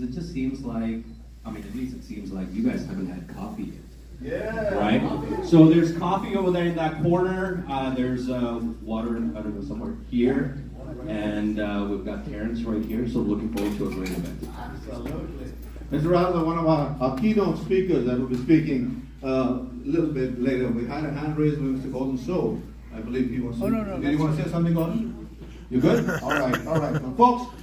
It just seems like, I mean, at least it seems like you guys haven't had coffee yet. Yeah. Right? So there's coffee over there in that corner. There's water, I don't know, somewhere here. And we've got Terrence right here, so looking forward to a great event. Absolutely. Mr. Raza, one of our keynote speakers that will be speaking a little bit later. We had a hand raised by Mr. Gordon So. I believe he wants to. No. Did you want to say something, Gordon? You good? All right. Well, folks,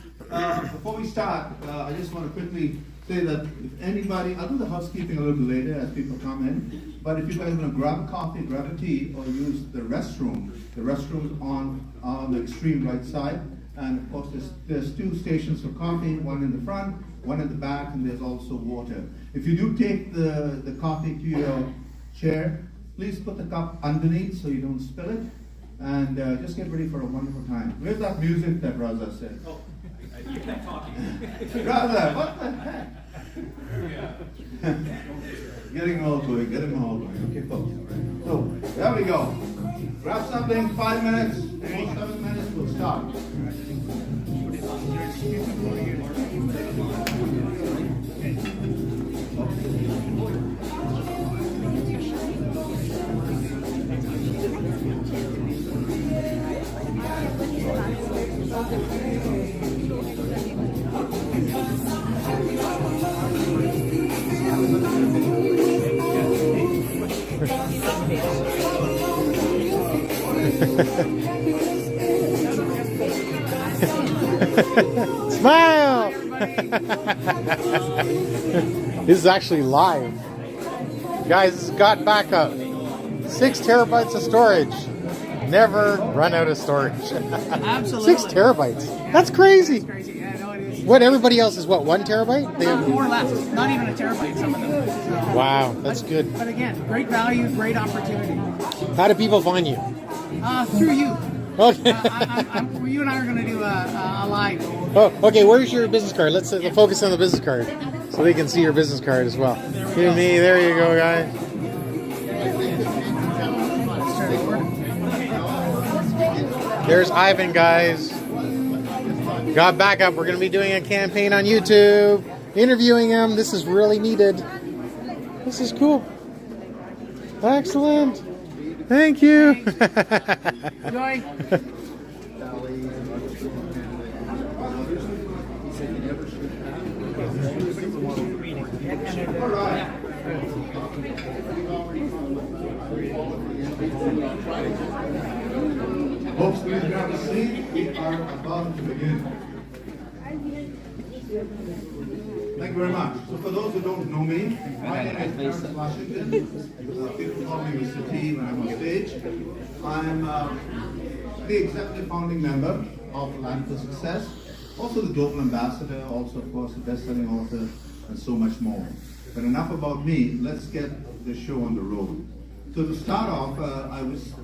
before we start, I just want to quickly say that if anybody, I'll do the housekeeping a little bit later as people come in, but if you guys want to grab a coffee, grab a tea, or use the restrooms on the extreme right side, and of course there's two stations for coffee, one in the front, one in the back, and there's also water. If you do take the coffee to your chair, please put the cup underneath so you don't spill it, and just get ready for a wonderful time. Where's that music that Raza said? Oh, you kept talking. Raza, what the heck? Getting all going. Okay, folks. So, there we go. Grab something, 5 minutes, 7 minutes, we'll start. Smile! This is actually live. Guys, this is got backup. 6 terabytes of storage. Never run out of storage. Absolutely. 6 terabytes. That's crazy. It's crazy. Yeah, no, it is. What, everybody else is what, 1 terabyte? They have... More or less. Not even a terabyte, some of them. So, Wow, that's good. But again, great value, great opportunity. How do people find you? Through you. Okay. You and I are going to do a live. Oh, okay, where's your business card? Let's focus on the business card so they can see your business card as well. Give me, there you go, guys. There's Ivan, guys. Got backup. We're going to be doing a campaign on YouTube, interviewing him. This is really needed. This is cool. Excellent. Thank you. Enjoy. All right. Folks, please grab a seat. We are about to begin. Thank you very much. So for those who don't know me, my name is Terrence Washington. People call me Mr. T when I'm on stage. I'm the executive founding member of Land for Success, also the Global Ambassador, also of course the best-selling author, and so much more. But enough about me, let's get the show on the road. So to start off, I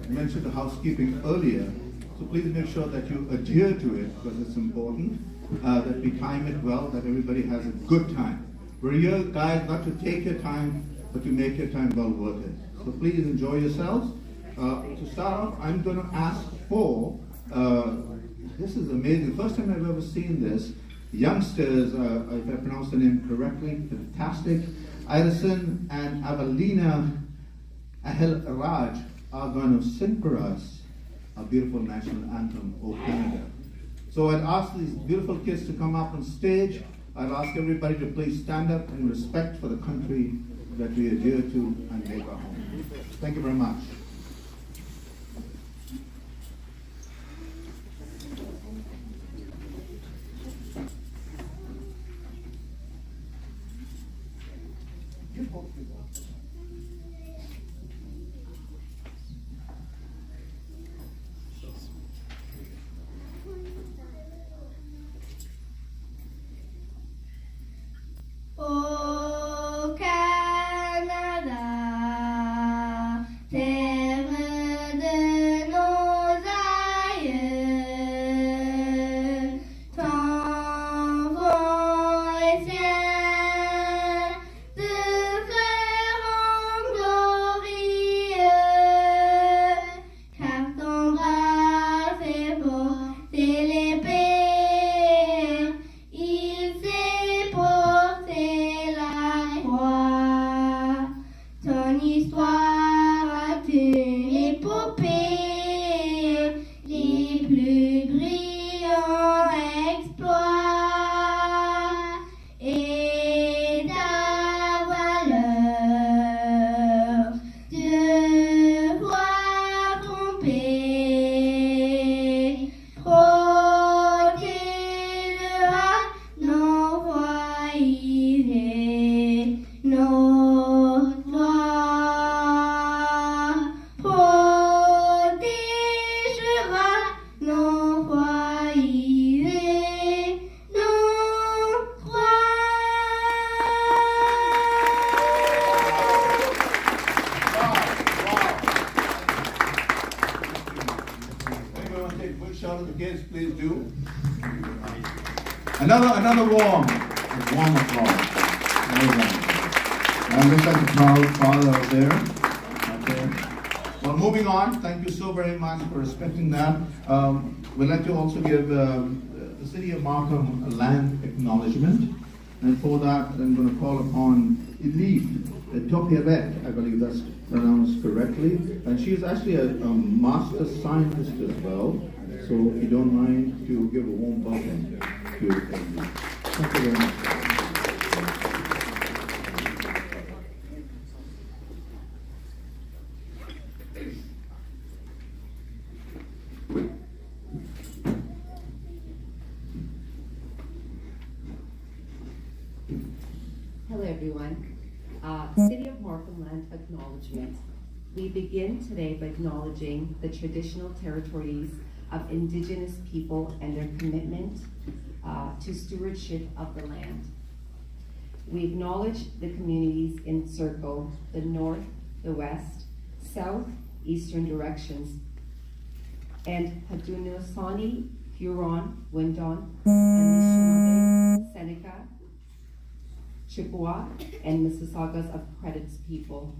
mentioned the housekeeping earlier, so please make sure that you adhere to it because it's important, that we time it well, that everybody has a good time. We're here, guys, not to take your time, but to make your time well worth it. So please enjoy yourselves. To start off, I'm going to ask for, this is amazing, first time I've ever seen this, youngsters, if I pronounce the name correctly, fantastic, Edison and Avelina Ahel Raj are going to sing for us a beautiful national anthem, O Canada. So I'd ask these beautiful kids to come up on stage. I'd ask everybody to please stand up in respect for the country that we adhere to and make our home. Thank you very much. Au Canada, terre de nos aïeux, ton vent est fier de faire Another warm applause. Very warm. And looks like a proud father out there. Well, moving on, thank you so very much for respecting that. We'd like to also give the City of Markham a land acknowledgement. And for that, I'm going to call upon Elif Topiavet, I believe that's pronounced correctly. And she's actually a master scientist as well. So if you don't mind to give a warm welcome to Elif. Thank you very much. Hello, everyone. City of Markham Land Acknowledgement. We begin today by acknowledging the traditional territories of Indigenous people and their commitment to stewardship of the land. We acknowledge the communities in Circle, the north, the west, south, eastern directions, and Haudenosaunee, Huron, Windon, Anishinaabe, Seneca, Chippewa, and Mississaugas of Credit's people.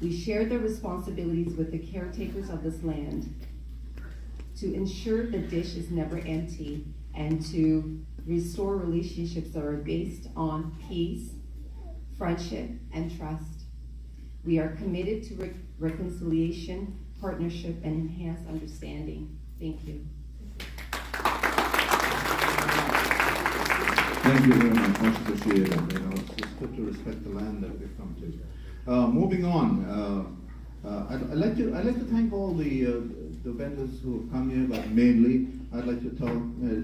We share the responsibilities with the caretakers of this land to ensure the dish is never empty and to restore relationships that are based on peace, friendship, and trust. We are committed to reconciliation, partnership, and enhanced understanding. Thank you. Thank you very much appreciated. It's good to respect the land that we've come to. Moving on, I'd like to thank all the vendors who have come here, but mainly I'd like to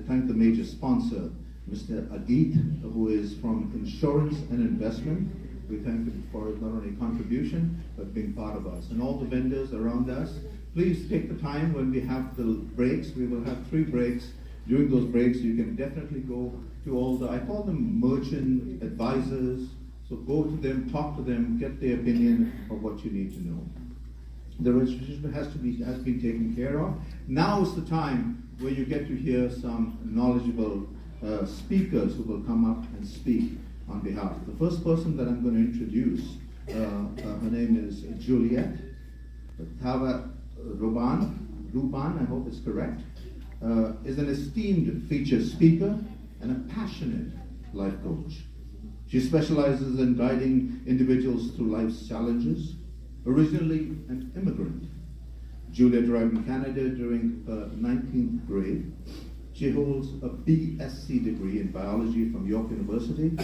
thank the major sponsor, Mr. Adit, who is from Insurance and Investment. We thank him for not only contribution, but being part of us. And all the vendors around us, please take the time when we have the breaks. We will have 3 breaks. During those breaks, you can definitely go to all the, I call them merchant advisors. So go to them, talk to them, get their opinion of what you need to know. The registration has been taken care of. Now is the time where you get to hear some knowledgeable speakers who will come up and speak on behalf. The first person that I'm going to introduce, her name is Juliet Tava Ruban, I hope it's correct, is an esteemed featured speaker and a passionate life coach. She specializes in guiding individuals through life's challenges. Originally an immigrant, Juliet arrived in Canada during her 19th grade. She holds a BSc degree in biology from York University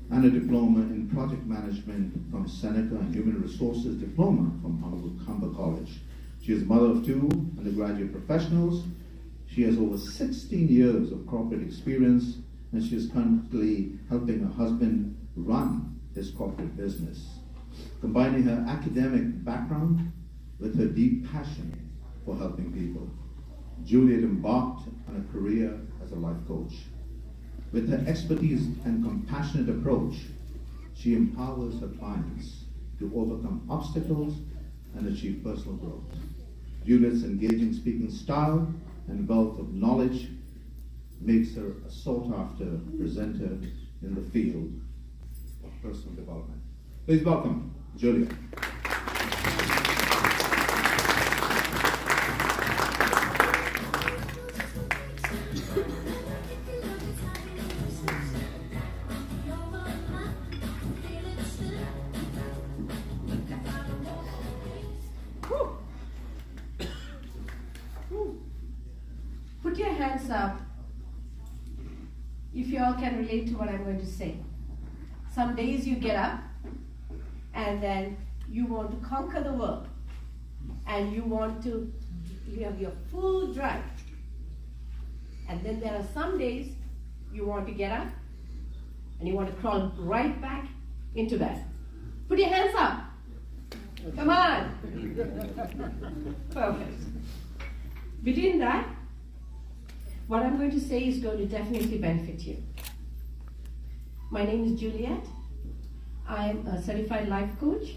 and a diploma in project management from Seneca and human resources diploma from Humber College. She is a mother of 2 undergraduate professionals. She has over 16 years of corporate experience, and she is currently helping her husband run his corporate business, combining her academic background with her deep passion for helping people. Juliet embarked on a career as a life coach. With her expertise and compassionate approach, she empowers her clients to overcome obstacles and achieve personal growth. Juliet's engaging speaking style and wealth of knowledge makes her a sought-after presenter in the field of personal development. Please welcome Juliet. Put your hands up if you all can relate to what I'm going to say. Some days you get up and then you want to conquer the world and you have your full drive. And then there are some days you want to get up and you want to crawl right back into bed. Put your hands up. Come on. Perfect. Between that, what I'm going to say is going to definitely benefit you. My name is Juliet. I'm a certified life coach,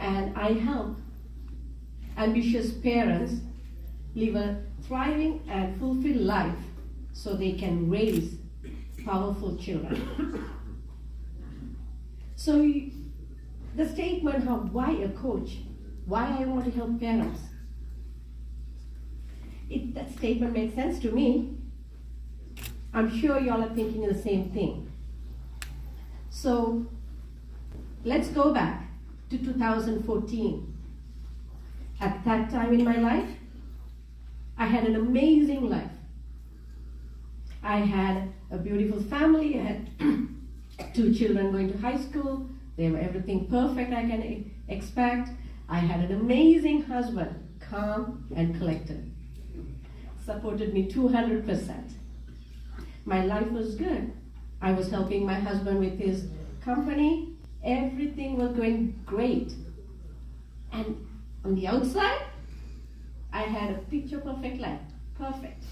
and I help ambitious parents live a thriving and fulfilled life so they can raise powerful children. So the statement of why a coach, why I want to help parents, that statement makes sense to me. I'm sure y'all are thinking the same thing. So let's go back to 2014. At that time in my life, I had an amazing life. I had a beautiful family. I had 2 children going to high school. They were everything perfect I can expect. I had an amazing husband, calm and collected. Supported me 200%. My life was good. I was helping my husband with his company. Everything was going great. And on the outside, I had a picture perfect life. Perfect.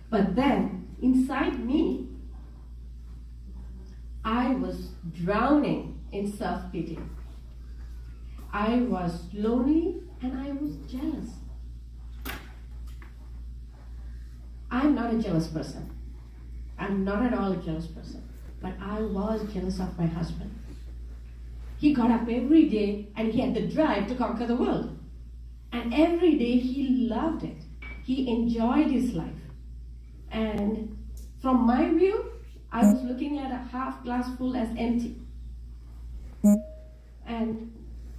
But then, inside me, I was drowning in self-pity. I was lonely and I was jealous. I'm not a jealous person. I'm not at all a jealous person. But I was jealous of my husband. He got up every day and he had the drive to conquer the world. And every day he loved it. He enjoyed his life. And from my view, I was looking at a half glass full as empty. And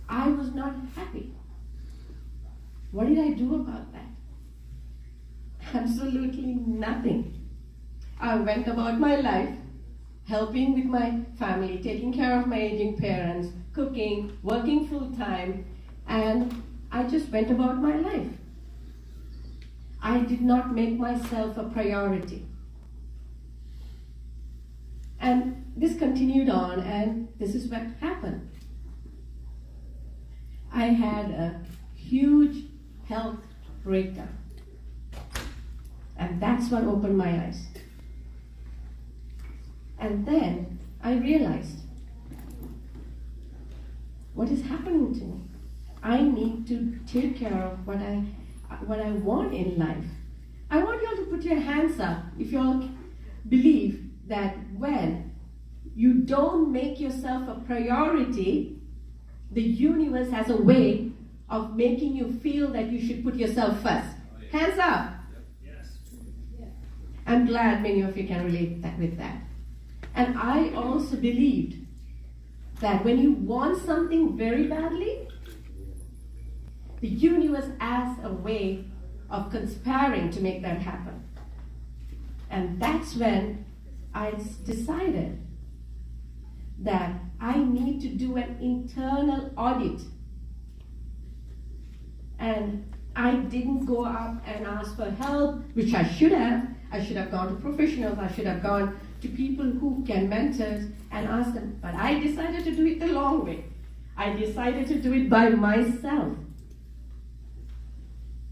I was not happy. What did I do about that? Absolutely nothing. I went about my life, helping with my family, taking care of my aging parents, cooking, working full time, and I just went about my life. I did not make myself a priority. And this continued on, and this is what happened. I had a huge health breakdown. And that's what opened my eyes. And then I realized, what is happening to me? I need to take care of what I want in life. I want you all to put your hands up if you all believe that when you don't make yourself a priority, the universe has a way of making you feel that you should put yourself first. Hands up. I'm glad many of you can relate with that. And I also believed that when you want something very badly, the universe has a way of conspiring to make that happen. And that's when I decided that I need to do an internal audit. And I didn't go up and ask for help, which I should have. I should have gone to professionals. I should have gone to people who can mentors and ask them. But I decided to do it the long way. I decided to do it by myself.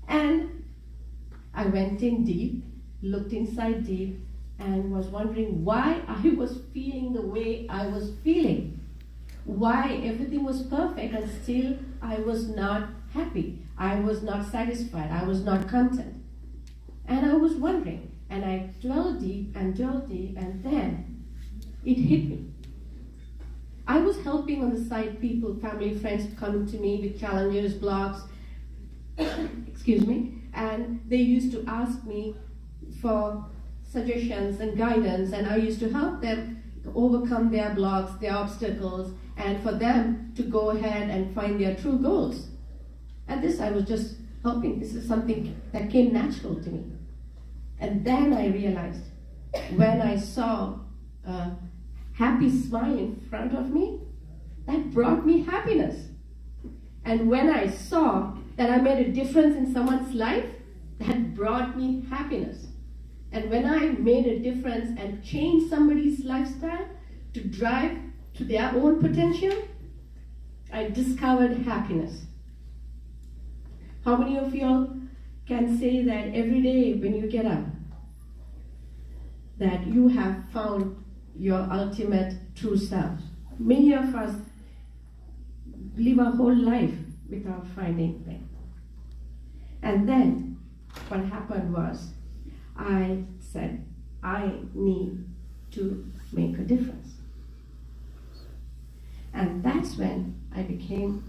And I went in deep, looked inside deep, and was wondering why I was feeling the way I was feeling. Why everything was perfect and still I was not happy. I was not satisfied. I was not content. And I was wondering. And I dwelled deep, and then it hit me. I was helping on the side people, family, friends come to me with challenges, blocks, excuse me, and they used to ask me for suggestions and guidance, and I used to help them overcome their blocks, their obstacles, and for them to go ahead and find their true goals. And this I was just helping. This is something that came natural to me. And then I realized, when I saw a happy smile in front of me, that brought me happiness. And when I saw that I made a difference in someone's life, that brought me happiness. And when I made a difference and changed somebody's lifestyle to drive to their own potential, I discovered happiness. How many of y'all can say that every day when you get up, that you have found your ultimate true self? Many of us live our whole life without finding them. And then what happened was, I said, I need to make a difference. And that's when I became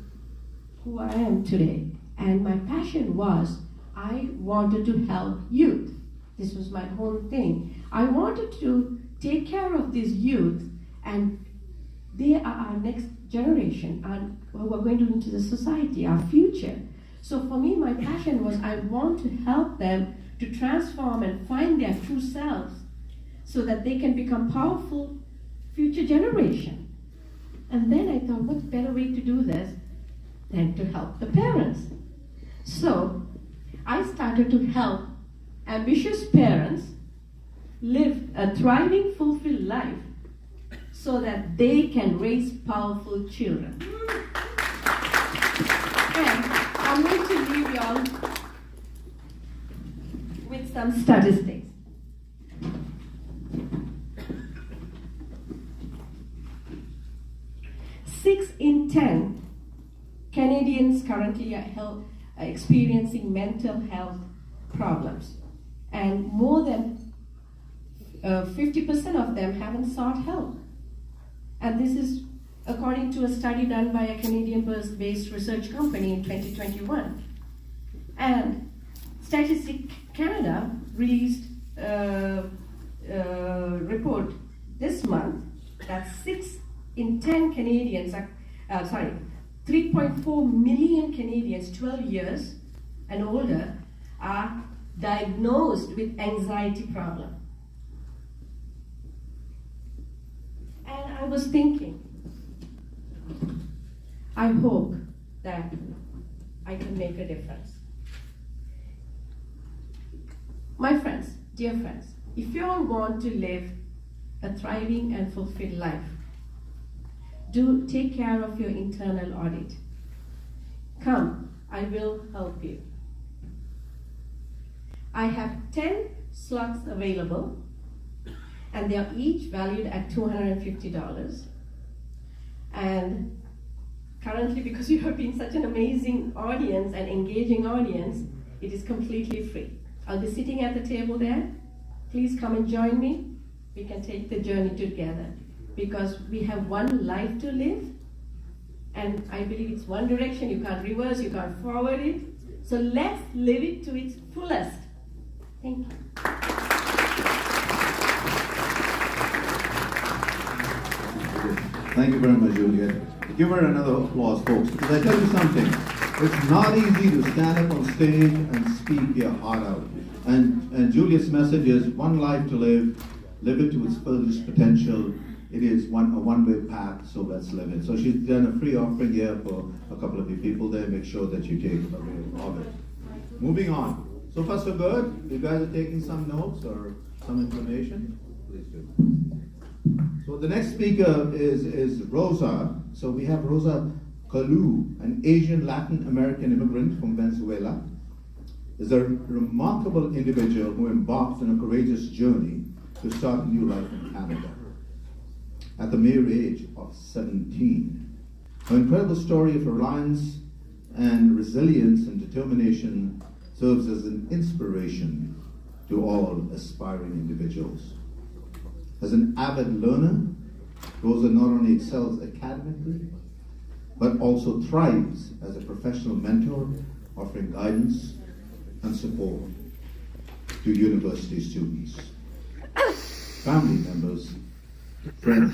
who I am today. And my passion was, I wanted to help youth. This was my whole thing. I wanted to take care of these youth, and they are our next generation, and who are going to into the society, our future. So for me, my passion was, I want to help them to transform and find their true selves so that they can become powerful future generation. And then I thought, what better way to do this than to help the parents? So I started to help ambitious parents live a thriving, fulfilled life so that they can raise powerful children. And I'm going to leave you all with some statistics. 6 in 10 Canadians currently are experiencing mental health problems, and more than 50% of them haven't sought help. And this is according to a study done by a Canadian-based research company in 2021. And Statistics Canada released a report this month that 6 in 10 Canadians are, 3.4 million Canadians 12 years and older are diagnosed with anxiety problem. And I was thinking, I hope that I can make a difference. My friends, dear friends, if you all want to live a thriving and fulfilled life, do take care of your internal audit. Come, I will help you. I have 10 slots available, and they are each valued at $250. And currently, because you have been such an amazing audience and engaging audience, it is completely free. I'll be sitting at the table there. Please come and join me. We can take the journey together, because we have one life to live, and I believe it's one direction. You can't reverse, you can't forward it. So let's live it to its fullest. Thank you. Thank you very much, Juliet. Give her another applause, folks, because I tell you something, it's not easy to stand up on stage and speak your heart out. And Juliet's message is one life to live it to its fullest potential. It is a one-way path, so let's live it. So she's done a free offering here for a couple of you people there. Make sure that you take a of it. Moving on. So far so good? You guys are taking some notes or some information? Please do. So the next speaker is Rosa. So we have Rosa Kalu, an Asian Latin American immigrant from Venezuela. Is a remarkable individual who embarked on a courageous journey to start a new life in Canada at the mere age of 17. Her incredible story of reliance and resilience and determination serves as an inspiration to all aspiring individuals. As an avid learner, Rosa not only excels academically, but also thrives as a professional mentor, offering guidance and support to university students, family members, friends,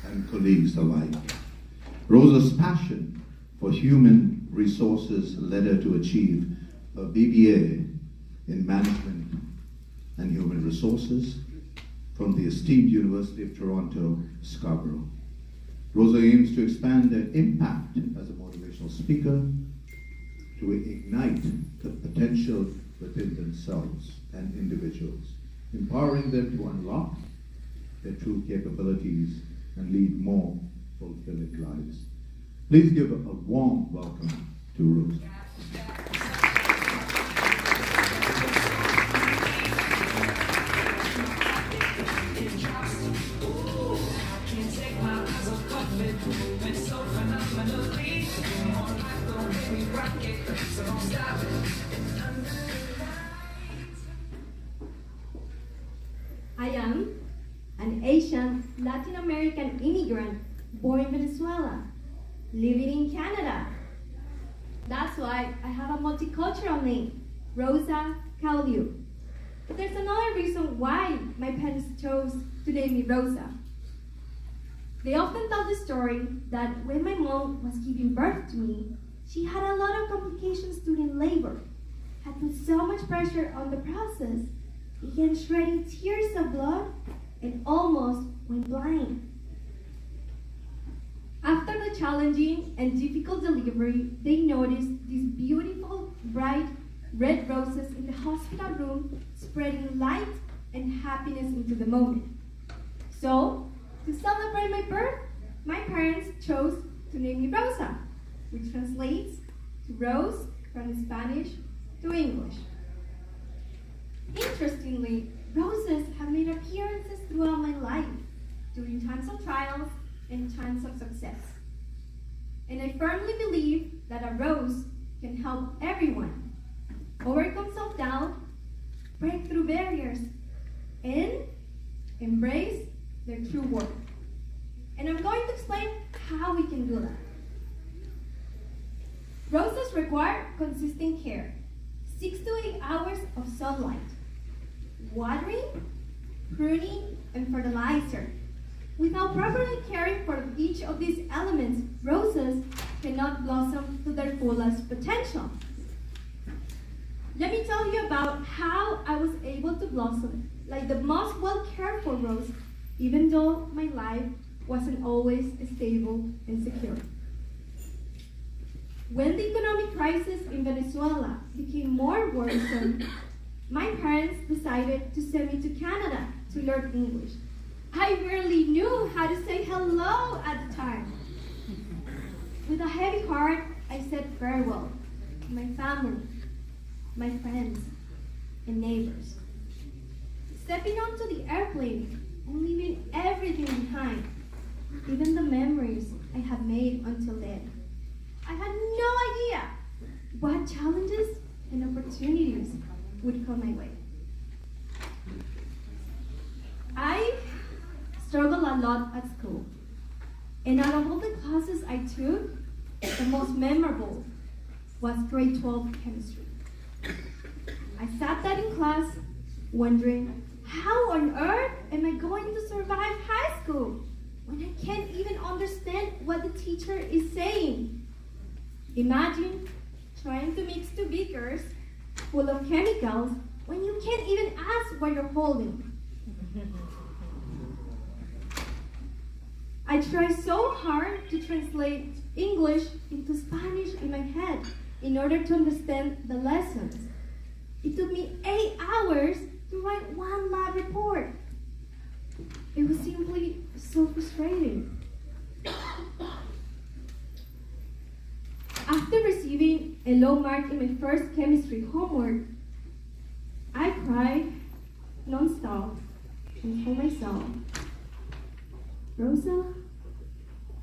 and colleagues alike. Rosa's passion for human resources led her to achieve a BBA in Management and Human Resources from the esteemed University of Toronto, Scarborough. Rosa aims to expand her impact as a motivational speaker to ignite the potential within themselves and individuals, empowering them to unlock their true capabilities and lead more fulfilling lives. Please give a warm welcome to Rosa. Latin American immigrant born in Venezuela, living in Canada. That's why I have a multicultural name, Rosa Caudiu. But there's another reason why my parents chose to name me Rosa. They often tell the story that when my mom was giving birth to me, she had a lot of complications during labor, had put so much pressure on the process, began shedding tears of blood, and almost went blind. After the challenging and difficult delivery, they noticed these beautiful, bright red roses in the hospital room, spreading light and happiness into the moment. So, to celebrate my birth, my parents chose to name me Rosa, which translates to rose from Spanish to English. Interestingly, roses have made appearances throughout my life, during times of trials and times of success. And I firmly believe that a rose can help everyone overcome self-doubt, break through barriers, and embrace their true worth. And I'm going to explain how we can do that. Roses require consistent care, 6 to 8 hours of sunlight, watering, pruning, and fertilizer. Without properly caring for each of these elements, roses cannot blossom to their fullest potential. Let me tell you about how I was able to blossom like the most well-cared for rose, even though my life wasn't always stable and secure. When the economic crisis in Venezuela became more worrisome, my parents decided to send me to Canada to learn English. I barely knew how to say hello at the time. With a heavy heart, I said farewell to my family, my friends, and neighbors. Stepping onto the airplane and leaving everything behind, even the memories I had made until then. I had no idea what challenges and opportunities would come my way. I struggled a lot at school, and out of all the classes I took, the most memorable was grade 12 chemistry. I sat there in class wondering, how on earth am I going to survive high school when I can't even understand what the teacher is saying? Imagine trying to mix 2 beakers full of chemicals when you can't even ask what you're holding. I tried so hard to translate English into Spanish in my head in order to understand the lessons. It took me 8 hours to write 1 lab report. It was simply so frustrating. After receiving a low mark in my first chemistry homework, I cried non-stop and told myself, Rosa,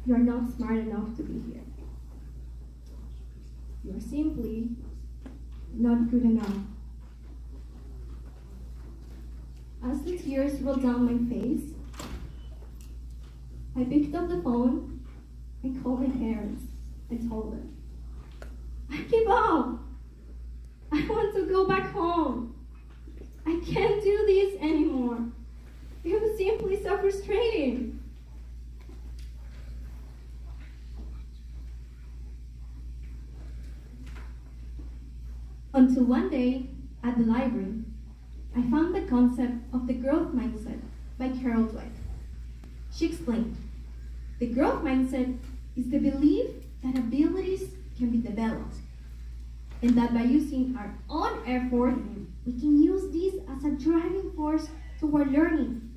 you are not smart enough to be here. You are simply not good enough. As the tears rolled down my face, I picked up the phone and called my parents and told them, I give up. I want to go back home. I can't do this anymore. It was simply so frustrating. Until one day, at the library, I found the concept of the growth mindset by Carol Dweck. She explained, the growth mindset is the belief that abilities can be developed, and that by using our own effort, we can use this as a driving force toward learning,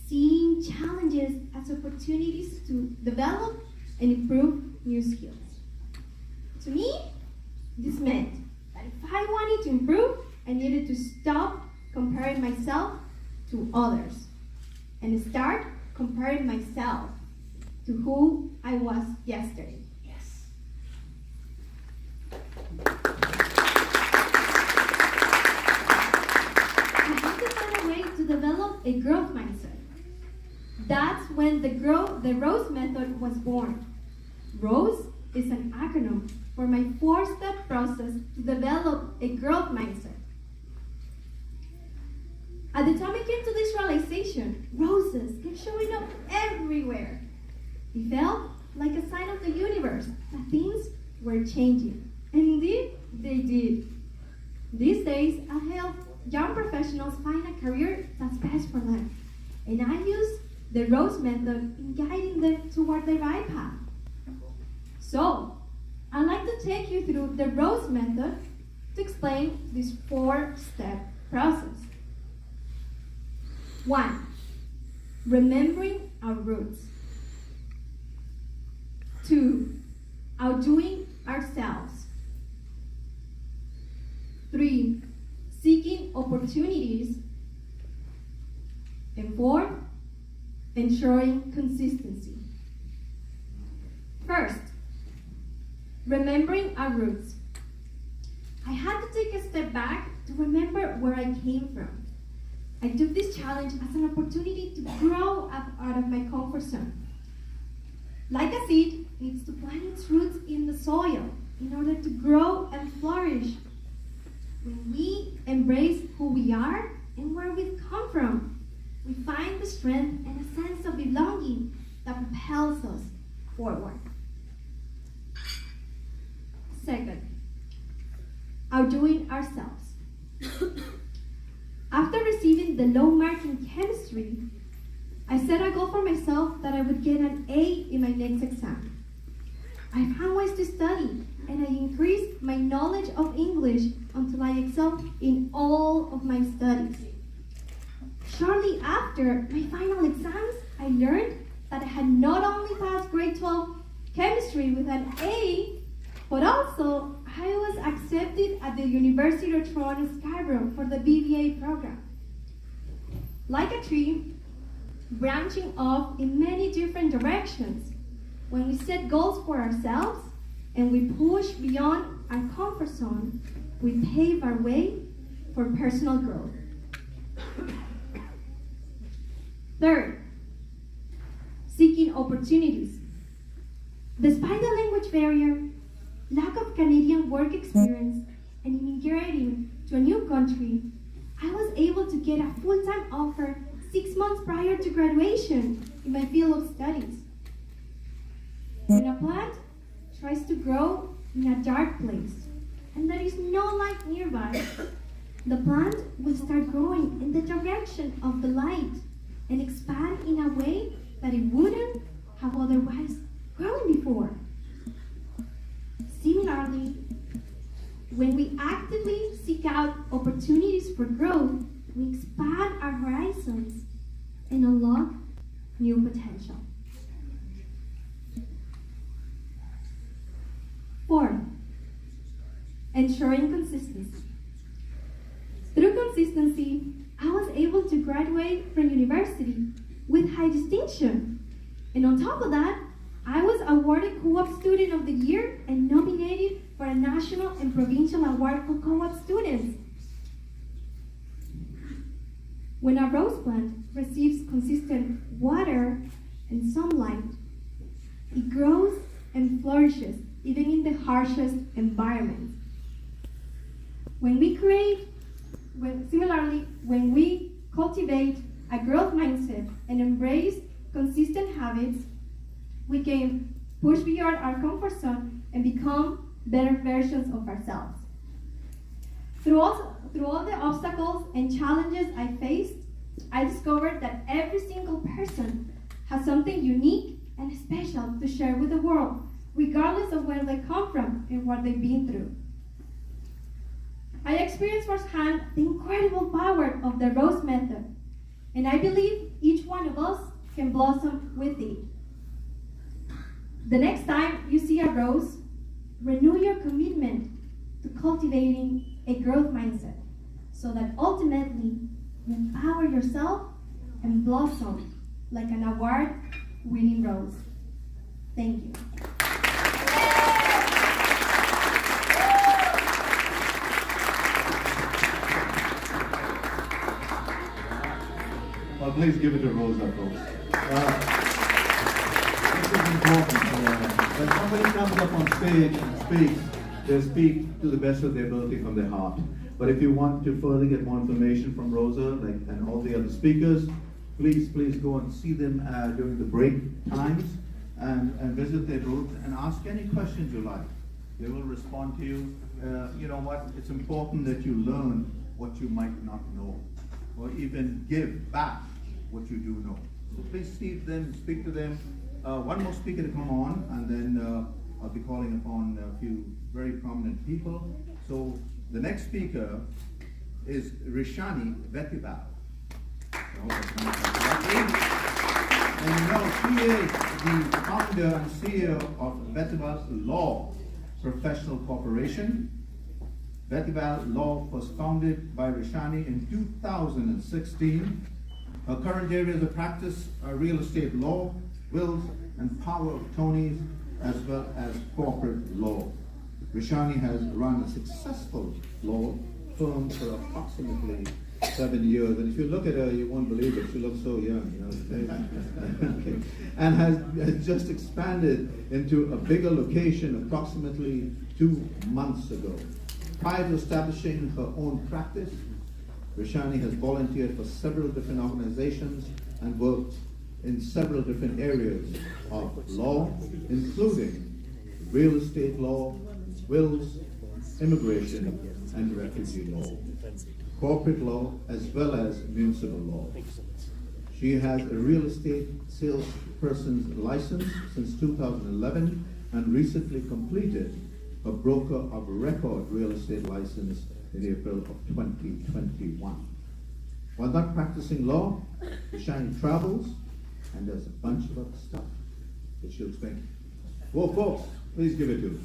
seeing challenges as opportunities to develop and improve new skills. To me, this meant that if I wanted to improve, I needed to stop comparing myself to others and start comparing myself to who I was yesterday. Yes. I had to find a way to develop a growth mindset. That's when the ROSE method was born. ROSE is an acronym for my 4-step process to develop a growth mindset. At the time I came to this realization, roses kept showing up everywhere. It felt like a sign of the universe that things were changing. And indeed, they did. These days, I help young professionals find a career that's best for them. And I use the ROSE method in guiding them toward the right path. So, I'd like to take you through the ROSE method to explain this 4-step process. 1. Remembering our roots. 2. Outdoing ourselves. 3. Seeking opportunities. And 4. Ensuring consistency. First, remembering our roots. I had to take a step back to remember where I came from. I took this challenge as an opportunity to grow up out of my comfort zone. Like a seed needs to plant its roots in the soil in order to grow and flourish. When we embrace who we are and where we've come from, we find the strength and a sense of belonging that propels us forward. Second, outdoing ourselves. After receiving the low mark in chemistry, I set a goal for myself that I would get an A in my next exam. I found ways to study, and I increased my knowledge of English until I excelled in all of my studies. Shortly after my final exams, I learned that I had not only passed grade 12 chemistry with an A, but also I was accepted at the University of Toronto Scarborough for the BBA program. Like a tree, branching off in many different directions, when we set goals for ourselves and we push beyond our comfort zone, we pave our way for personal growth. Third, seeking opportunities. Despite the language barrier, lack of Canadian work experience, and immigrating to a new country, I was able to get a full-time offer 6 months prior to graduation in my field of studies. When a plant tries to grow in a dark place and there is no light nearby, the plant will start growing in the direction of the light and expand in a way that it wouldn't have otherwise grown before. Similarly, when we actively seek out opportunities for growth, we expand our horizons and unlock new potential. Fourth, ensuring consistency. Through consistency, I was able to graduate from university with high distinction. And on top of that, I was awarded Co-op Student of the Year and nominated for a national and provincial award for co-op students. When a rose plant receives consistent water and sunlight, it grows and flourishes even in the harshest environments. When we cultivate a growth mindset and embrace consistent habits, we can push beyond our comfort zone and become better versions of ourselves. Through all the obstacles and challenges I faced, I discovered that every single person has something unique and special to share with the world, regardless of where they come from and what they've been through. I experienced firsthand the incredible power of the rose method, and I believe each one of us can blossom with it. The next time you see a rose, renew your commitment to cultivating a growth mindset so that ultimately you empower yourself and blossom like an award-winning rose. Thank you. Well, please give it a rose applause. This is important. When somebody comes up on stage and speaks, they speak to the best of their ability from their heart. But if you want to further get more information from Rosa and all the other speakers, please go and see them during the break times and visit their booth and ask any questions you like. They will respond to you. You know what? It's important that you learn what you might not know, or even give back what you do know. So please see them, speak to them. One more speaker to come on, and then I'll be calling upon a few very prominent people. So the next speaker is Rishani Vetibal. And you know, she is the founder and CEO of Vetibal Law Professional Corporation. Vetibal Law was founded by Rishani in 2016. Her current areas of practice are real estate law, wills, and power of attorneys, as well as corporate law. Rishani has run a successful law firm for approximately 7 years, and if you look at her, you won't believe it. She looks so young, you know. Okay. And has just expanded into a bigger location approximately 2 months ago. Prior to establishing her own practice, Rishani has volunteered for several different organizations and worked in several different areas of law, including real estate law, wills, immigration, and refugee law, corporate law, as well as municipal law. She has a real estate salesperson's license since 2011 and recently completed a broker of record real estate license in April of 2021. While not practicing law, Rishani travels and does a bunch of other stuff that she'll explain. Well, folks, please give it to her.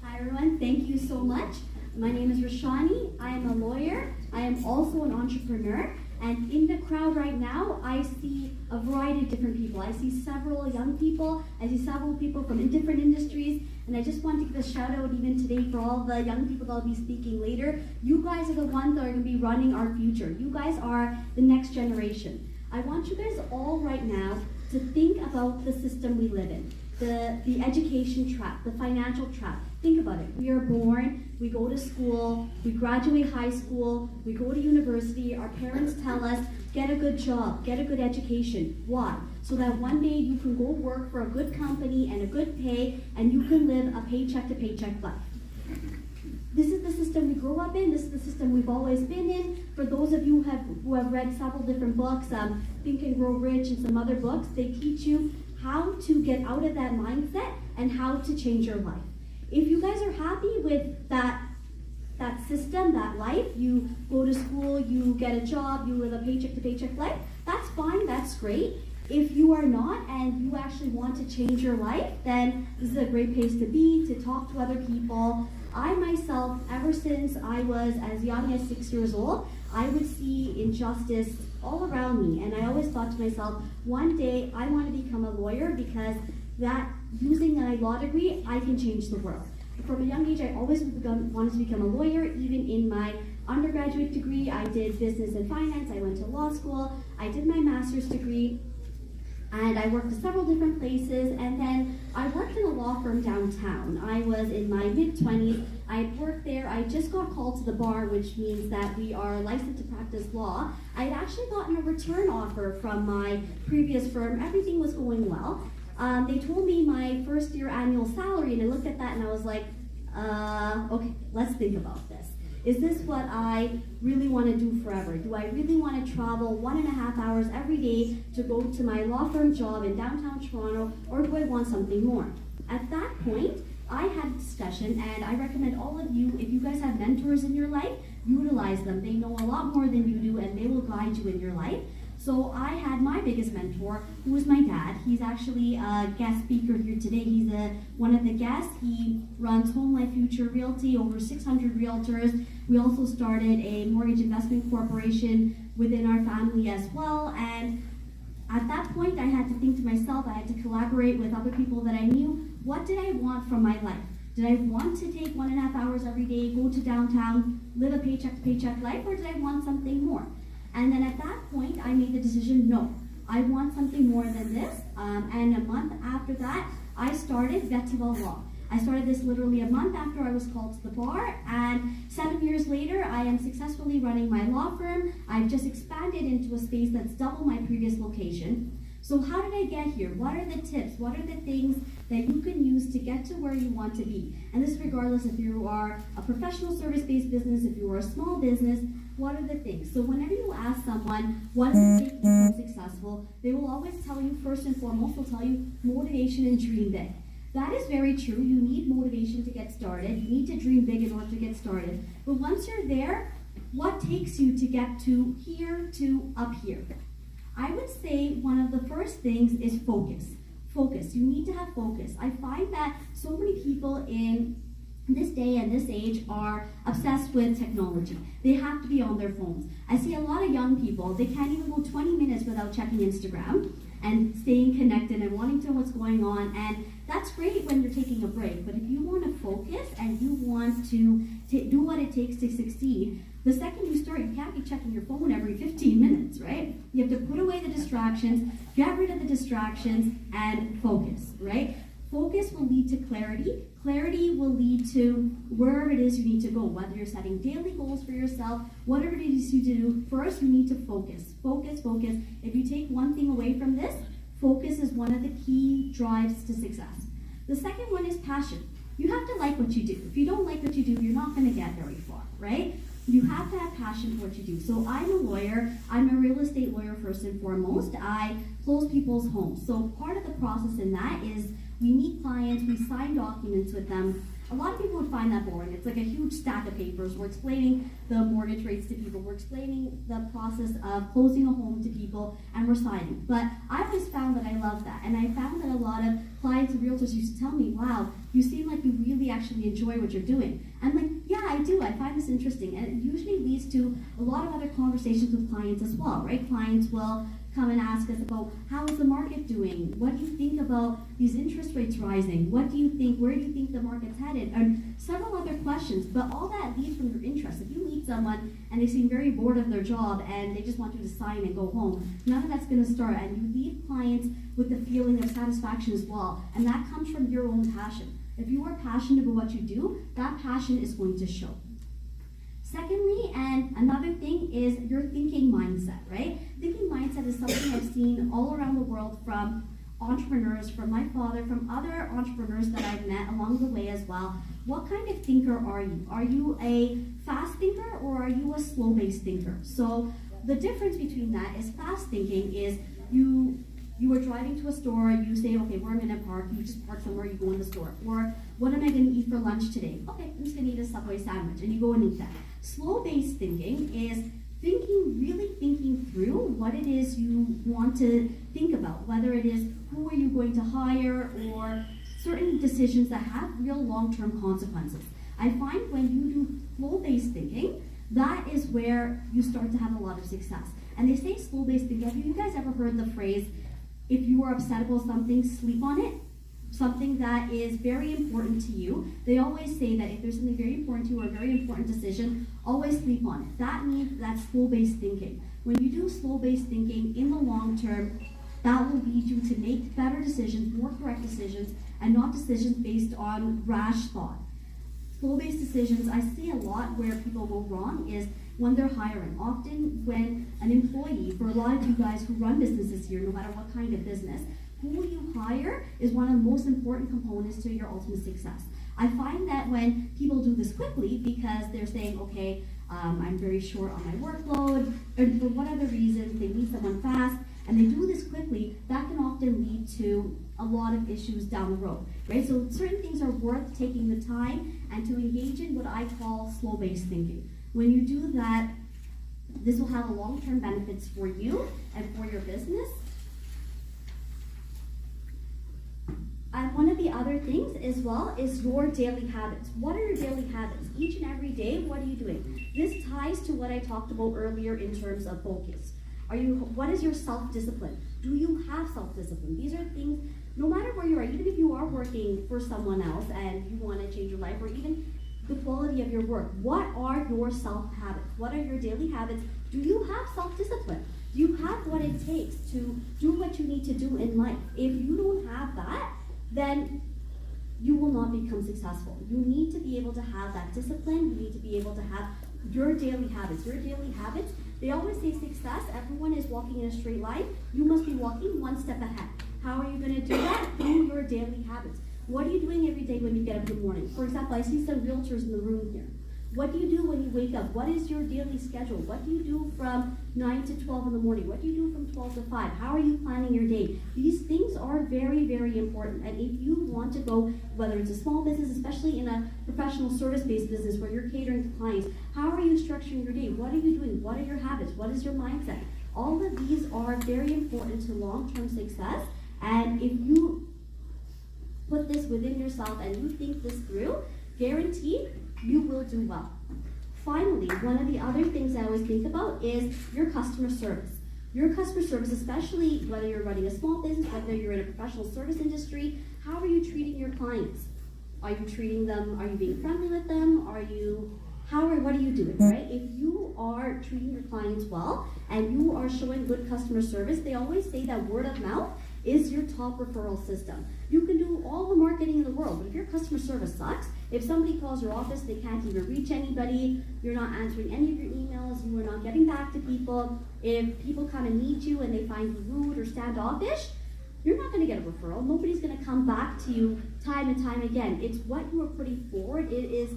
Hi everyone, thank you so much. My name is Rishani. I am a lawyer. I am also an entrepreneur. And in the crowd right now, I see a variety of different people. I see several young people. I see several people from different industries. And I just want to give a shout out even today for all the young people that will be speaking later. You guys are the ones that are going to be running our future. You guys are the next generation. I want you guys all right now to think about the system we live in. The education trap, the financial trap. Think about it. We are born, we go to school, we graduate high school, we go to university, our parents tell us, get a good job, get a good education. Why? So that one day you can go work for a good company and a good pay, and you can live a paycheck to paycheck life. This is the system we grew up in. This is the system we've always been in. For those of you who have read several different books, Think and Grow Rich and some other books, they teach you how to get out of that mindset and how to change your life. If you guys are happy with that system, that life, you go to school, you get a job, you live a paycheck to paycheck life, that's fine, that's great. If you are not and you actually want to change your life, then this is a great place to be, to talk to other people. I myself, ever since I was as young as 6 years old, I would see injustice all around me. And I always thought to myself, one day I want to become a lawyer because that using my law degree, I can change the world. From a young age, I always wanted to become a lawyer. Even in my undergraduate degree, I did business and finance. I went to law school. I did my master's degree. And I worked at several different places, and then I worked in a law firm downtown. I was in my mid-20s. I had worked there. I just got called to the bar, which means that we are licensed to practice law. I had actually gotten a return offer from my previous firm. Everything was going well. They told me my first year annual salary, and I looked at that and I was like, okay, let's think about this. Is this what I really want to do forever? Do I really want to travel 1.5 hours every day to go to my law firm job in downtown Toronto, or do I want something more? At that point, I had a discussion, and I recommend all of you, if you guys have mentors in your life, utilize them. They know a lot more than you do, and they will guide you in your life. So I had my biggest mentor, who was my dad. He's actually a guest speaker here today. He's one of the guests. He runs Home Life Future Realty, over 600 realtors. We also started a mortgage investment corporation within our family as well. And at that point, I had to think to myself, I had to collaborate with other people that I knew. What did I want from my life? Did I want to take 1.5 hours every day, go to downtown, live a paycheck to paycheck life, or did I want something more? And then at that point, I made the decision, no, I want something more than this. And a month after that, I started Vetival Law. I started this literally a month after I was called to the bar, and 7 years later, I am successfully running my law firm. I've just expanded into a space that's double my previous location. So how did I get here? What are the tips? What are the things that you can use to get to where you want to be? And this is regardless if you are a professional service-based business, if you are a small business, what are the things? So whenever you ask someone, what does it take to be successful, they will always tell you, first and foremost, they'll tell you motivation and dream big. That is very true. You need motivation to get started. You need to dream big in order to get started. But once you're there, what takes you to get to here to up here? I would say one of the first things is focus. Focus. You need to have focus. I find that so many people in this day and this age are obsessed with technology. They have to be on their phones. I see a lot of young people, they can't even go 20 minutes without checking Instagram and staying connected and wanting to know what's going on. And that's great when you're taking a break, but if you want to focus and you want to do what it takes to succeed, the second you start, you can't be checking your phone every 15 minutes, right? You have to put away the distractions, get rid of the distractions, and focus, right? Focus will lead to clarity. Clarity will lead to wherever it is you need to go, whether you're setting daily goals for yourself, whatever it is you do. First, you need to focus. Focus, focus. If you take one thing away from this, focus is one of the key drives to success. The second one is passion. You have to like what you do. If you don't like what you do, you're not going to get very far, right? You have to have passion for what you do. So I'm a lawyer. I'm a real estate lawyer first and foremost. I close people's homes. So part of the process in that is we meet clients, we sign documents with them. A lot of people would find that boring. It's like a huge stack of papers. We're explaining the mortgage rates to people. We're explaining the process of closing a home to people, and we're signing. But I always found that I love that. And I found that a lot of clients and realtors used to tell me, wow, you seem like you really actually enjoy what you're doing. I'm like, yeah, I do. I find this interesting. And it usually leads to a lot of other conversations with clients as well, right? Clients will come and ask us about how is the market doing? What do you think about these interest rates rising? What do you think, where do you think the market's headed? And several other questions, but all that leads from your interest. If you meet someone and they seem very bored of their job and they just want you to sign and go home, none of that's gonna start. And you leave clients with the feeling of satisfaction as well. And that comes from your own passion. If you are passionate about what you do, that passion is going to show. Secondly, and another thing is your thinking mindset, right? Thinking mindset is something I've seen all around the world from entrepreneurs, from my father, from other entrepreneurs that I've met along the way as well. What kind of thinker are you? Are you a fast thinker or are you a slow-based thinker? So the difference between that is fast thinking is you are driving to a store, you say, okay, where am I gonna park? You just park somewhere, you go in the store. Or what am I gonna eat for lunch today? Okay, I'm just gonna eat a Subway sandwich, and you go and eat that. Slow-based thinking is really thinking through what it is you want to think about, whether it is who are you going to hire or certain decisions that have real long-term consequences. I find when you do flow-based thinking, that is where you start to have a lot of success. And they say slow-based thinking. Have you guys ever heard the phrase, if you are upset about something, sleep on it? Something that is very important to you. They always say that if there's something very important to you or a very important decision, always sleep on it. That means that's slow-based thinking. When you do slow-based thinking in the long term, that will lead you to make better decisions, more correct decisions, and not decisions based on rash thought. Slow-based decisions, I see a lot where people go wrong is when they're hiring. Often when an employee, for a lot of you guys who run businesses here, no matter what kind of business, who you hire is one of the most important components to your ultimate success. I find that when people do this quickly because they're saying, okay, I'm very short on my workload, and for what other reasons, they need someone fast, and they do this quickly, that can often lead to a lot of issues down the road, right? So certain things are worth taking the time and to engage in what I call slow-based thinking. When you do that, this will have a long-term benefits for you and for your business. And one of the other things as well is your daily habits. What are your daily habits? Each and every day, what are you doing? This ties to what I talked about earlier in terms of focus. What is your self-discipline? Do you have self-discipline? These are things no matter where you are, even if you are working for someone else and you want to change your life, or even the quality of your work, what are your self-habits? What are your daily habits? Do you have self-discipline? Do you have what it takes to do what you need to do in life? If you don't have that, then you will not become successful. You need to be able to have that discipline. You need to be able to have your daily habits. Your daily habits, they always say success, everyone is walking in a straight line. You must be walking one step ahead. How are you going to do that? Through your daily habits. What are you doing every day when you get up in the morning? For example, I see some realtors in the room here. What do you do when you wake up? What is your daily schedule? What do you do from 9 to 12 in the morning? What do you do from 12 to 5? How are you planning your day? These things are very, very important. And if you want to go, whether it's a small business, especially in a professional service-based business where you're catering to clients, how are you structuring your day? What are you doing? What are your habits? What is your mindset? All of these are very important to long-term success. And if you put this within yourself and you think this through, guaranteed you will do well. Finally, one of the other things I always think about is your customer service. Your customer service, especially whether you're running a small business, whether you're in a professional service industry, how are you treating your clients? Are you treating them, are you being friendly with them? What are you doing, right? If you are treating your clients well and you are showing good customer service, they always say that word of mouth is your top referral system. You can do all the marketing in the world, but if your customer service sucks, if somebody calls your office, they can't even reach anybody, you're not answering any of your emails, you are not getting back to people, if people kind of need you and they find you rude or standoffish, you're not going to get a referral. Nobody's going to come back to you time and time again. It's what you are putting forward. It is,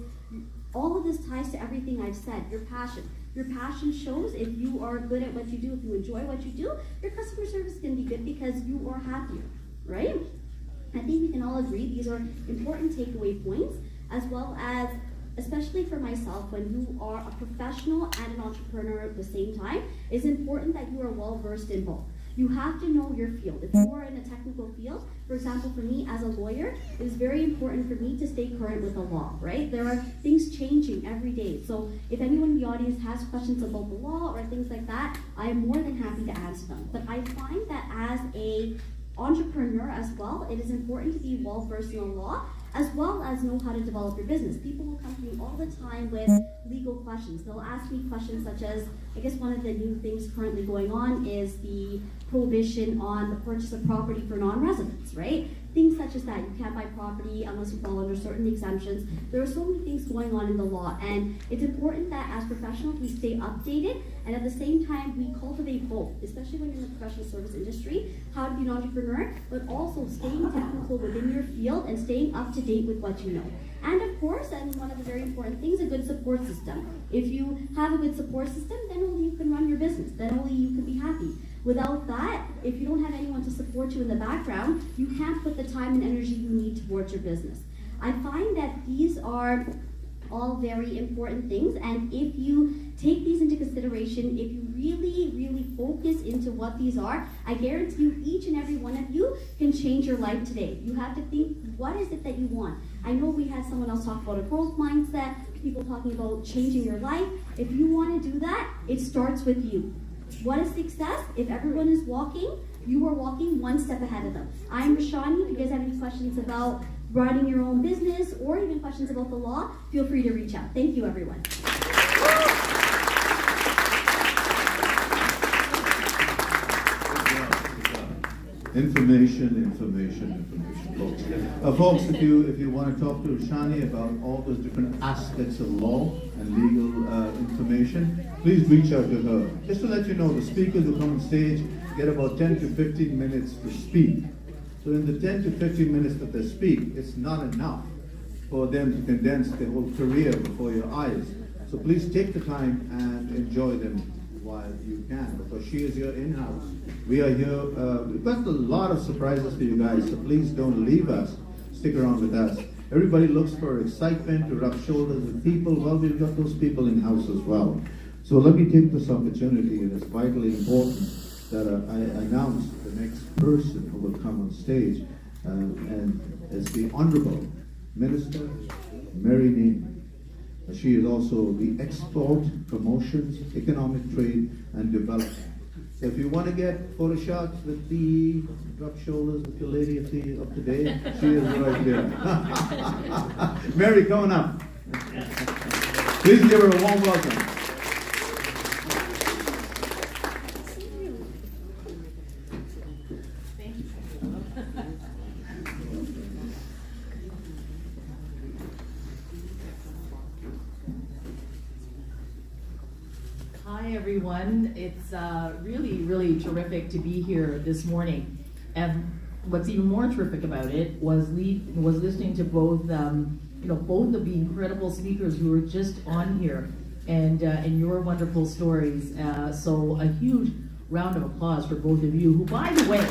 all of this ties to everything I've said, your passion. Your passion shows if you are good at what you do, if you enjoy what you do, your customer service is going to be good because you are happier, right? I think we can all agree these are important takeaway points, as well as, especially for myself, when you are a professional and an entrepreneur at the same time, it's important that you are well versed in both. You have to know your field. If you are in a technical field, for example, for me as a lawyer, it is very important for me to stay current with the law, right? There are things changing every day. So if anyone in the audience has questions about the law or things like that, I am more than happy to answer them. But I find that as an entrepreneur as well, it is important to be well versed in the law, as well as know how to develop your business. People will come to me all the time with legal questions. They'll ask me questions such as, I guess one of the new things currently going on is the prohibition on the purchase of property for non-residents, right? Things such as that. You can't buy property unless you fall under certain exemptions. There are so many things going on in the law, and it's important that as professionals we stay updated, and at the same time we cultivate both, especially when you're in the professional service industry, how to be an entrepreneur, but also staying technical within your field and staying up to date with what you know. And of course, and one of the very important things, a good support system. If you have a good support system, then only you can run your business, then only you can be happy. Without that, if you don't have anyone to support you in the background, you can't put the time and energy you need towards your business. I find that these are all very important things, and if you take these into consideration, if you really, really focus into what these are, I guarantee you each and every one of you can change your life today. You have to think, what is it that you want? I know we had someone else talk about a growth mindset, people talking about changing your life. If you want to do that, it starts with you. What is success? If everyone is walking, you are walking one step ahead of them. I'm Rashani. If you guys have any questions about running your own business or even questions about the law, feel free to reach out. Thank you, everyone. Information, folks. Folks, if you want to talk to Shani about all those different aspects of law and legal information, please reach out to her. Just to let you know, the speakers who come on stage get about 10 to 15 minutes to speak. So in the 10 to 15 minutes that they speak, it's not enough for them to condense their whole career before your eyes. So please take the time and enjoy them while you can, because she is here in-house. We are here, we've got a lot of surprises for you guys, so please don't leave us. Stick around with us. Everybody looks for excitement, to rub shoulders with people. Well, we've got those people in-house as well. So let me take this opportunity, and it's vitally important that I announce the next person who will come on stage, and it's the Honorable Minister Mary Neame. She is also the Export, Promotions, Economic Trade and Development. So if you want to get photo shots with the drop shoulders with your lady of the day, she is right there. Mary, coming up. Please give her a warm welcome. Hi everyone, it's really terrific to be here this morning. And what's even more terrific about it was listening to both both of the incredible speakers who were just on here and your wonderful stories. So a huge round of applause for both of you, who, by the way,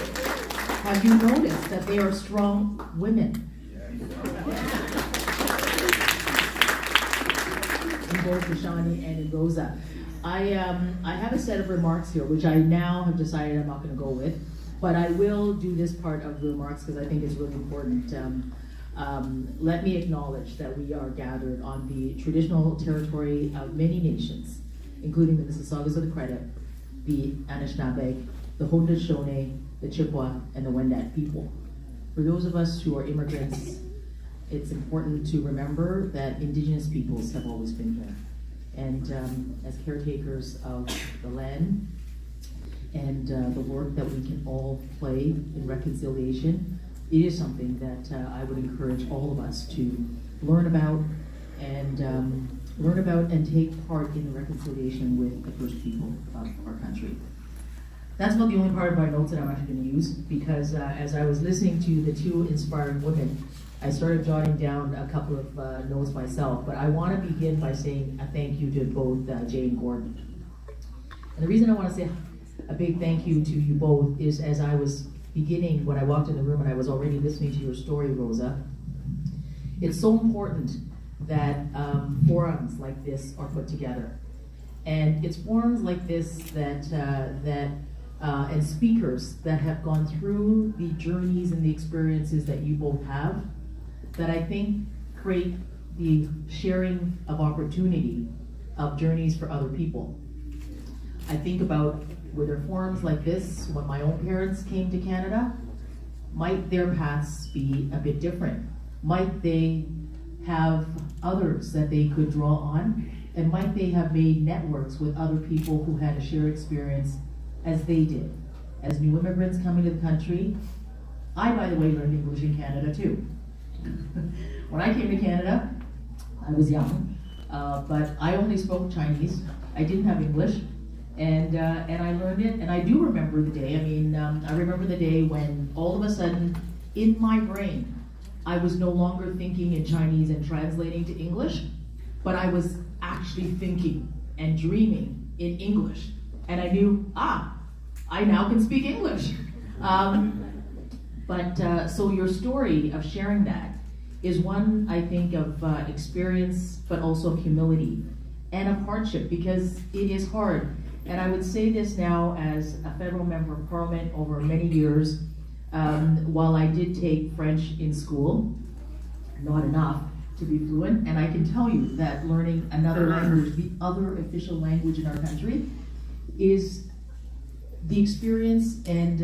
have you noticed that they are strong women? In both Rashani and in Rosa. I have a set of remarks here, which I now have decided I'm not going to go with, but I will do this part of the remarks because I think it's really important. Let me acknowledge that we are gathered on the traditional territory of many nations, including the Mississaugas of the Credit, the Anishinaabe, the Haudenosaunee, the Chippewa, and the Wendat people. For those of us who are immigrants, it's important to remember that Indigenous peoples have always been here. And as caretakers of the land and the work that we can all play in reconciliation, it is something that I would encourage all of us to learn about and take part in the reconciliation with the First People of our country. That's not the only part of my notes that I'm actually going to use, because as I was listening to the two inspiring women, I started jotting down a couple of notes myself, but I want to begin by saying a thank you to both Jay and Gordon. And the reason I want to say a big thank you to you both is, as I was beginning, when I walked in the room and I was already listening to your story, Rosa, it's so important that forums like this are put together. And it's forums like this that and speakers that have gone through the journeys and the experiences that you both have, that I think create the sharing of opportunity of journeys for other people. I think about, were there forums like this when my own parents came to Canada? Might their paths be a bit different? Might they have others that they could draw on? And might they have made networks with other people who had a shared experience as they did? As new immigrants coming to the country, I, by the way, learned English in Canada too. When I came to Canada, I was young, but I only spoke Chinese. I didn't have English, and I learned it. And I do remember the day. I mean, I remember the day when all of a sudden, in my brain, I was no longer thinking in Chinese and translating to English, but I was actually thinking and dreaming in English. And I knew, I now can speak English. So your story of sharing that is one, I think, of experience, but also of humility and of hardship, because it is hard. And I would say this now as a federal member of parliament over many years, while I did take French in school, not enough to be fluent, and I can tell you that learning another language, the other official language in our country, is the experience and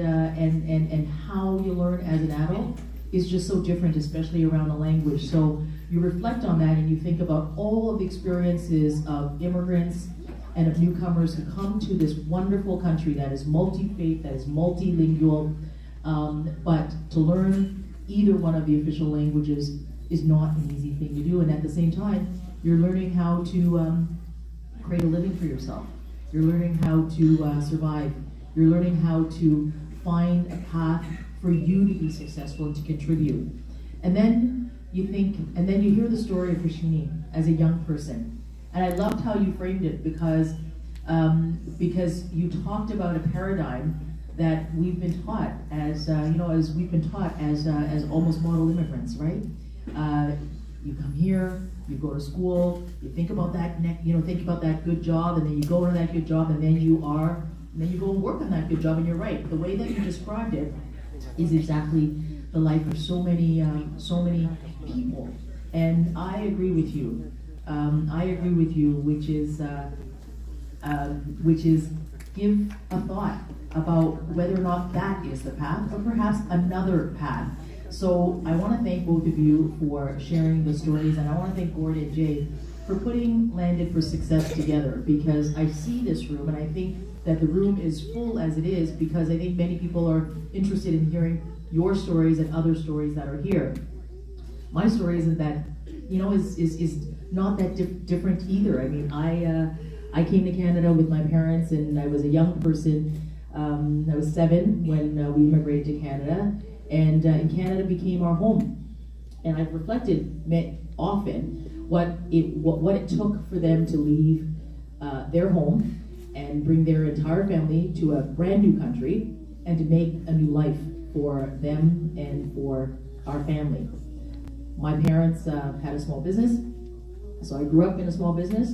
how you learn as an adult is just so different, especially around a language. So you reflect on that and you think about all of the experiences of immigrants and of newcomers who come to this wonderful country that is multi-faith, that is multilingual, but to learn either one of the official languages is not an easy thing to do. And at the same time, you're learning how to create a living for yourself. You're learning how to survive. You're learning how to find a path for you to be successful and to contribute. And then you think, and then you hear the story of Rashini as a young person. And I loved how you framed it, because you talked about a paradigm that we've been taught as as almost model immigrants, right? You come here, you go to school, you think about that think about that good job, and then you go to that good job, and then you go and work on that good job. And you're right, the way that you described it is exactly the life of so many people. And I agree with you. Which is give a thought about whether or not that is the path or perhaps another path. So I want to thank both of you for sharing the stories, and I want to thank Gordon and Jay for putting Landed for Success together, because I see this room and I think that the room is full as it is because I think many people are interested in hearing your stories and other stories that are here. My story isn't that, is not that different either. I mean, I came to Canada with my parents, and I was a young person. I was 7 when we immigrated to Canada, and Canada became our home. And I've reflected often what it took for them to leave their home and bring their entire family to a brand new country and to make a new life for them and for our family. My parents had a small business, so I grew up in a small business.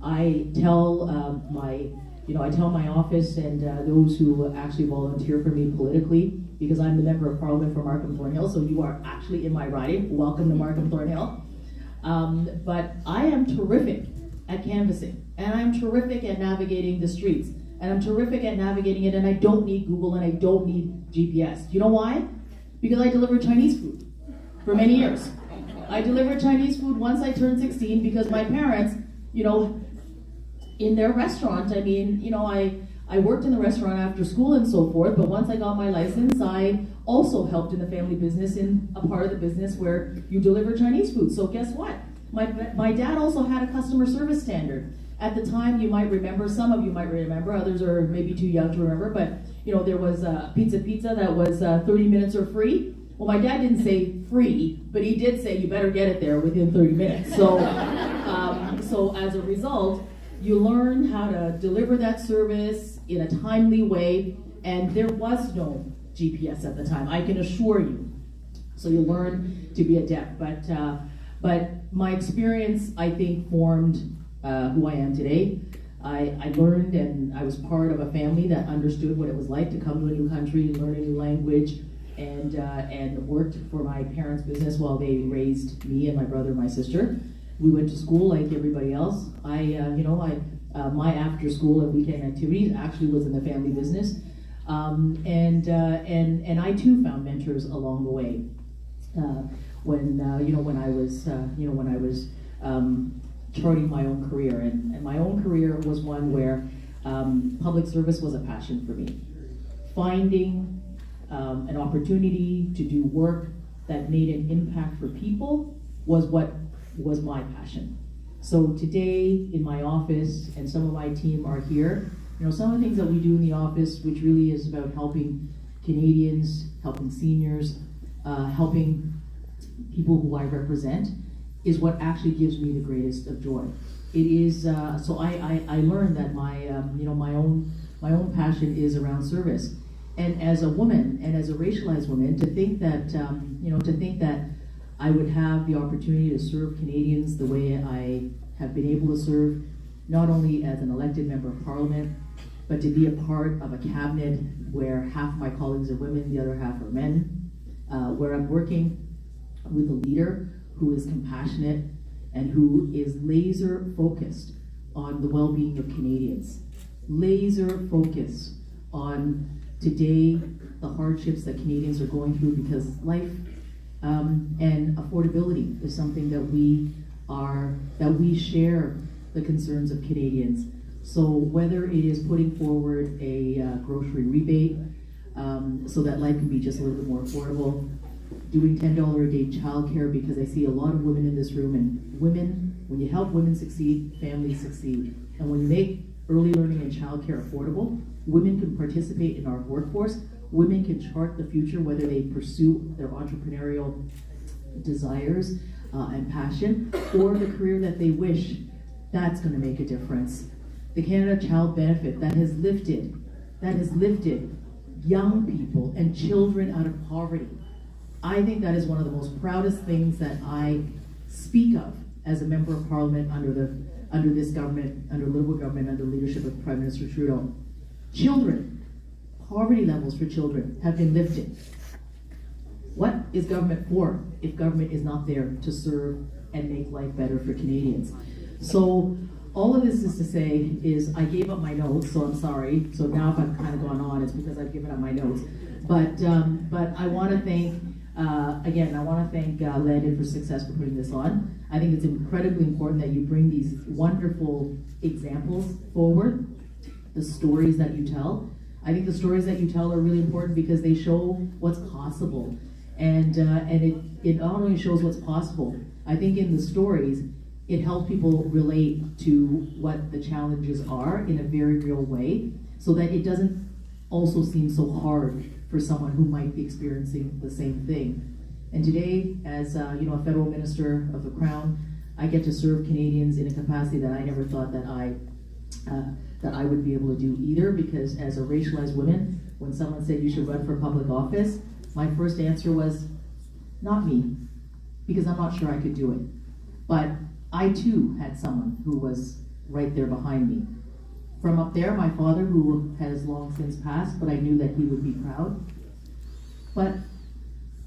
I tell my office and those who actually volunteer for me politically, because I'm the member of Parliament for Markham Thornhill, so you are actually in my riding. Welcome to Markham Thornhill. But I am terrific at canvassing, and I'm terrific at navigating the streets, and I'm terrific at navigating it, and I don't need Google and I don't need GPS. Do you know why? Because I delivered Chinese food for many years. I delivered Chinese food once I turned 16 because my parents, in their restaurant, I worked in the restaurant after school and so forth, but once I got my license, I also helped in the family business, in a part of the business where you deliver Chinese food. So guess what? My dad also had a customer service standard. At the time, you might remember, some of you might remember, others are maybe too young to remember, but there was a pizza that was 30 minutes or free. Well, my dad didn't say free, but he did say you better get it there within 30 minutes. So, so as a result, you learn how to deliver that service in a timely way, and there was no GPS at the time, I can assure you. So you learn to be adept, but my experience, I think, formed who I am today. I learned, and I was part of a family that understood what it was like to come to a new country, learn a new language, and worked for my parents' business while they raised me and my brother and my sister. We went to school like everybody else. My after school and weekend activities actually was in the family business, and I too found mentors along the way. When I was charting my own career, and my own career was one where public service was a passion for me. Finding an opportunity to do work that made an impact for people was what was my passion. So today in my office, and some of my team are here, some of the things that we do in the office, which really is about helping Canadians, helping seniors, helping people who I represent, is what actually gives me the greatest of joy. It is, so I learned that my own passion is around service. And as a woman, and as a racialized woman, to think that I would have the opportunity to serve Canadians the way I have been able to serve, not only as an elected member of Parliament, but to be a part of a cabinet where half my colleagues are women, the other half are men, where I'm working with a leader who is compassionate and who is laser focused on the well-being of Canadians, laser focused on today the hardships that Canadians are going through, because life and affordability is something that we share the concerns of Canadians. So whether it is putting forward a grocery rebate so that life can be just a little bit more affordable, doing $10 a day childcare, because I see a lot of women in this room, and women, when you help women succeed, families succeed. And when you make early learning and childcare affordable, women can participate in our workforce, women can chart the future, whether they pursue their entrepreneurial desires and passion, or the career that they wish. That's going to make a difference. The Canada Child Benefit that has lifted young people and children out of poverty. I think that is one of the most proudest things that I speak of as a member of Parliament under this government, under Liberal government, under the leadership of Prime Minister Trudeau. Children, poverty levels for children have been lifted. What is government for if government is not there to serve and make life better for Canadians? So all of this is to say is I gave up my notes, so I'm sorry. So now if I've kind of gone on, it's because I've given up my notes. But I want to thank, again, I want to thank Landon for success for putting this on. I think it's incredibly important that you bring these wonderful examples forward, the stories that you tell. I think the stories that you tell are really important because they show what's possible. And it not only shows what's possible, I think in the stories, it helps people relate to what the challenges are in a very real way, so that it doesn't also seem so hard for someone who might be experiencing the same thing. And today, as a federal minister of the Crown, I get to serve Canadians in a capacity that I never thought that I would be able to do either, because as a racialized woman, when someone said you should run for public office, my first answer was, not me, because I'm not sure I could do it. But I too had someone who was right there behind me. From up there, my father, who has long since passed, but I knew that he would be proud. But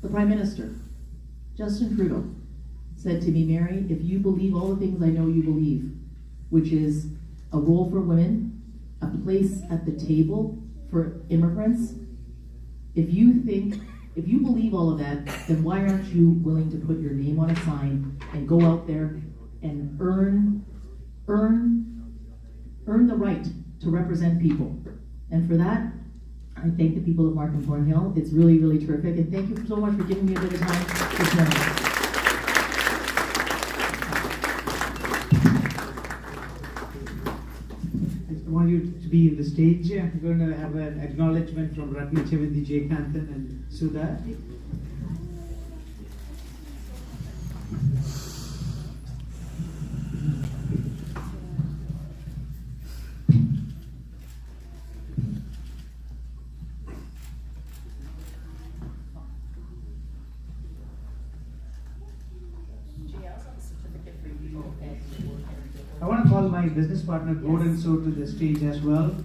the Prime Minister, Justin Trudeau, said to me, Mary, if you believe all the things I know you believe, which is a role for women, a place at the table for immigrants, if you believe all of that, then why aren't you willing to put your name on a sign and go out there and earn the right to represent people? And for that, I thank the people of Markham Thornhill. It's really, really terrific. And thank you so much for giving me a bit of time this morning. I want you to be in the stage. I'm going to have an acknowledgement from Ratna Chevindi, Jay Kanthan, and Sudha. I want to call my business partner Gordon So to the stage as well.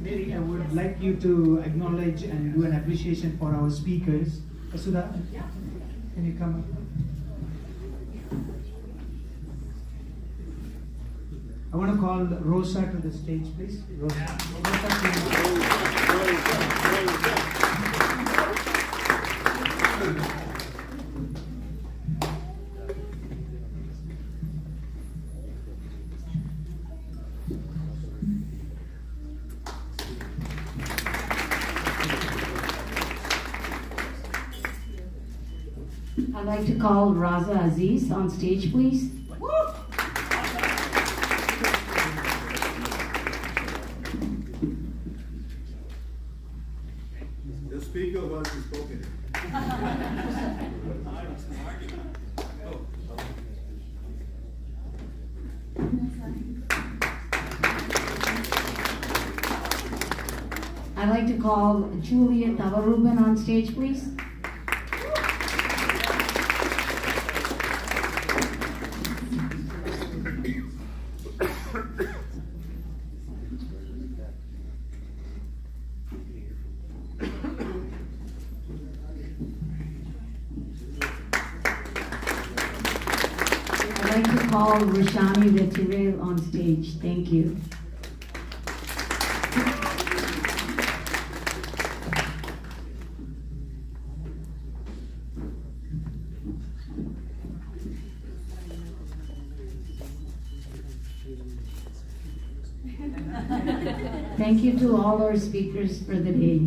Mary, I would like you to acknowledge and do an appreciation for our speakers. Sudha, can you come up? I want to call Rosa to the stage, please. Rosa. I'd like to call Raza Aziz on stage, please. The speaker was spoken. I'd like to call Julia Tavaruban on stage, please. I'd like to call Roshani Vetirel on stage. Thank you. Thank you to all our speakers for the day.